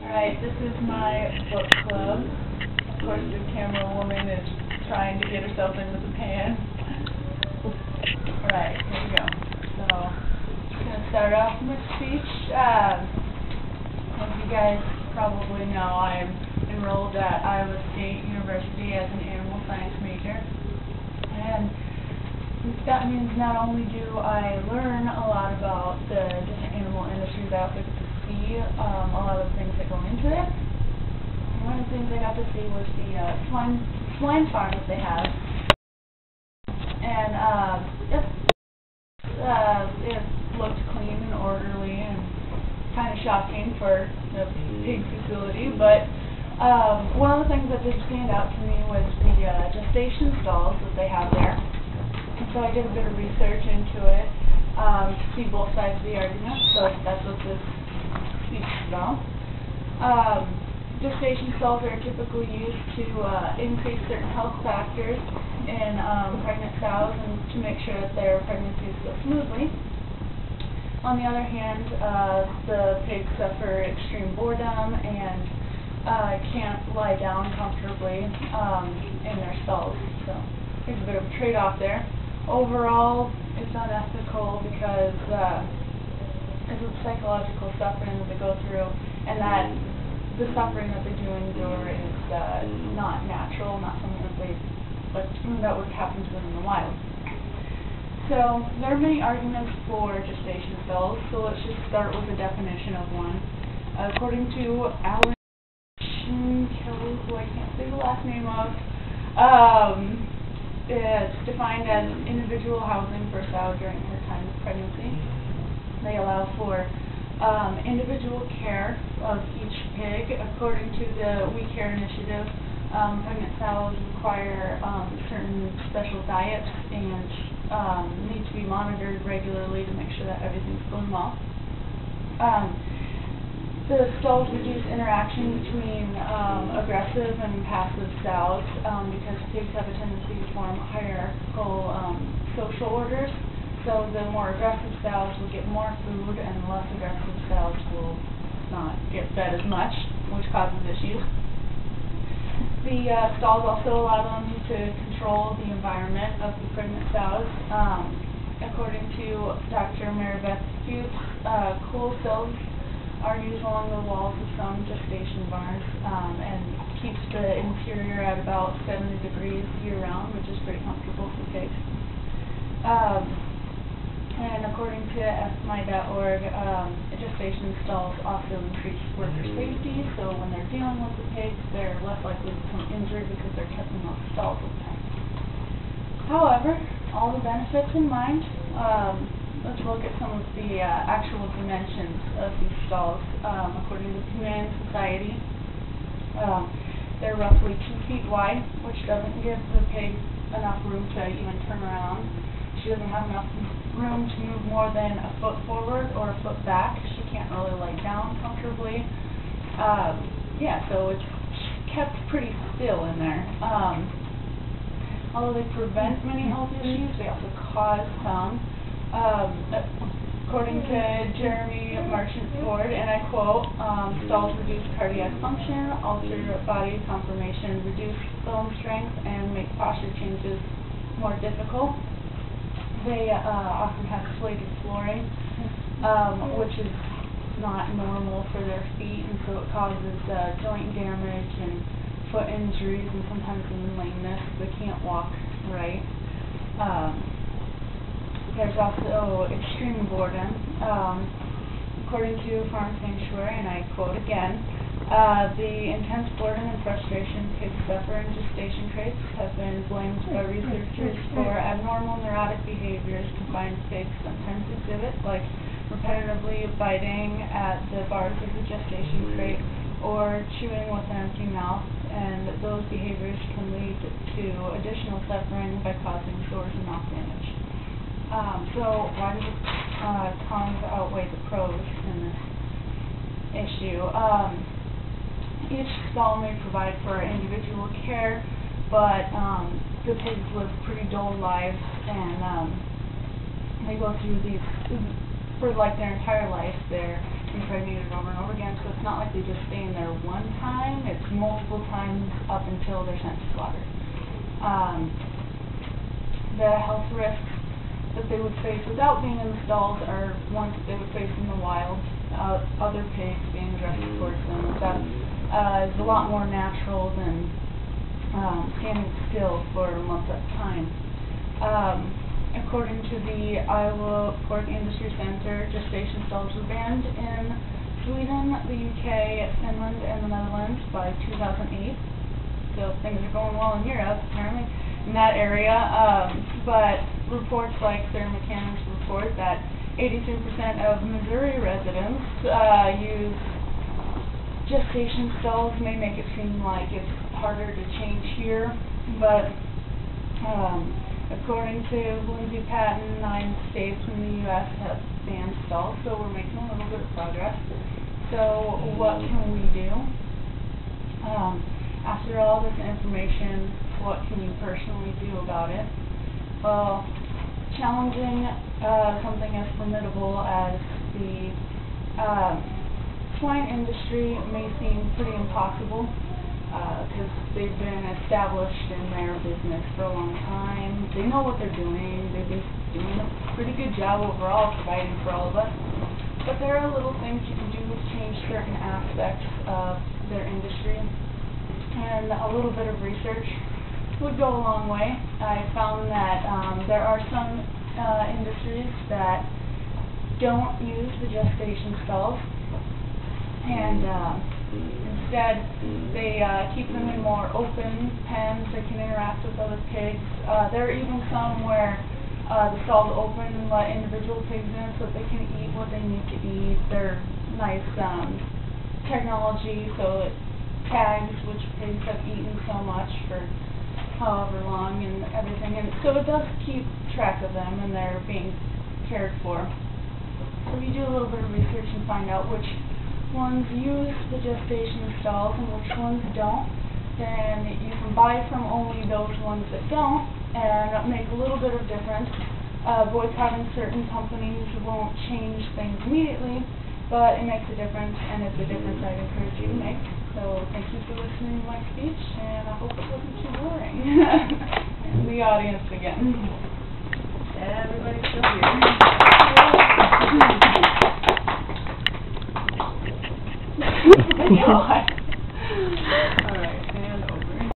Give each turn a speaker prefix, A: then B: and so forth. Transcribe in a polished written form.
A: Alright, this is my book club. Of course, the camera woman is trying to get herself into the pan. Alright, here we go. So, I'm going to start off my speech. As you guys probably know, I'm enrolled at Iowa State University as an animal science major. And that means not only do I learn a lot about the different animal industries out there, a lot of the things that go into it. One of the things I got to see was the swine farm that they have, and it looked clean and orderly and kind of shocking for the pig facility. But one of the things that did stand out to me was the gestation stalls that they have there. And so I did a bit of research into it to see both sides of the argument. So that's what this about. Gestation stalls are typically used to increase certain health factors in pregnant sows and to make sure that their pregnancies go smoothly. On the other hand, the pigs suffer extreme boredom and can't lie down comfortably in their stalls. So there's a bit of a trade-off there. Overall, it's unethical because it's a psychological suffering that they go through, and that the suffering that they do endure is not natural, not something that would happen to them in the wild. So there are many arguments for gestation stalls, so let's just start with the definition of one. According to Alan Kelly, who I can't say the last name of, it's defined as individual housing for a sow during her time of pregnancy. They allow for individual care of each pig. According to the We Care initiative, pregnant sows require certain special diets and need to be monitored regularly to make sure that everything's going well. The stalls reduce interaction between aggressive and passive sows because pigs have a tendency to form hierarchical social orders. So the more aggressive sows will get more food, and the less aggressive sows will not get fed as much, which causes issues. The stalls also allow them to control the environment of the pregnant sows. According to Dr. Maribeth Fuchs, cool sills are used along the walls of some gestation barns and keeps the interior at about 70 degrees year-round, which is pretty comfortable for pigs. And according to fmy.org, gestation stalls also increase worker safety, so when they're dealing with the pigs, they're less likely to become injured because they're kept in those stalls all the time. However, all the benefits in mind, let's look at some of the actual dimensions of these stalls. According to the Humane Society, they're roughly 2 feet wide, which doesn't give the pig enough room to even turn around. She doesn't have enough room to move more than a foot forward or a foot back. She can't really lay down comfortably. So it's kept pretty still in there. Although they prevent many health issues, they also cause some. According to Jeremy Marchant Ford, and I quote, stalls reduce cardiac function, alter body conformation, reduce bone strength, and make posture changes more difficult. They often have slated flooring, which is not normal for their feet, and so it causes joint damage and foot injuries and sometimes even lameness. They can't walk right. There's also extreme boredom. According to Farm Sanctuary, and I quote again, the intense boredom and frustration pigs suffer in gestation crates have been blamed by researchers for abnormal neurotic behaviors confined pigs sometimes exhibit, like repetitively biting at the bars of the gestation crate or chewing with an empty mouth, and those behaviors can lead to additional suffering by causing sores and mouth damage. So why does the cons outweigh the pros in this issue? Each stall may provide for individual care, but the pigs live pretty dull lives, and they go through these for like their entire life. They're impregnated over and over again, so it's not like they just stay in there one time, it's multiple times up until they're sent to slaughter. The health risks that they would face without being in the stalls are ones that they would face in the wild, other pigs being aggressive towards them. That is a lot more natural than standing still for months at a time. According to the Iowa Pork Industry Center, gestation stalls were banned in Sweden, the UK, Finland, and the Netherlands by 2008. So things are going well in Europe, apparently, in that area. But reports like Sarah McCann's report that 83% of Missouri residents use gestation stalls. May make it seem like it's harder to change here, but according to Lindsay Patton, 9 states in the U.S. have banned stalls, so we're making a little bit of progress. So what can we do? After all this information, what can you personally do about it? Well, challenging something as formidable as the swine industry may seem pretty impossible, because they've been established in their business for a long time. They know what they're doing. They've been doing a pretty good job overall providing for all of us. But there are little things you can do to change certain aspects of their industry, and a little bit of research would go a long way. I found that there are some industries that don't use the gestation stalls, and instead they keep them in more open pens. They can interact with other pigs. There are even some where the stalls open and let individual pigs in so that they can eat what they need to eat. They're nice technology, so it tags which pigs have eaten so much for however long and everything, and so it does keep track of them and they're being cared for. So if you do a little bit of research and find out which ones use the gestation stalls and which ones don't, then you can buy from only those ones that don't and make a little bit of difference. Boycotting certain companies won't change things immediately, but it makes a difference, and it's a difference I'd encourage you to make. So thank you for listening to my speech, and I hope it wasn't too boring. And the audience again. Everybody's still here. All right.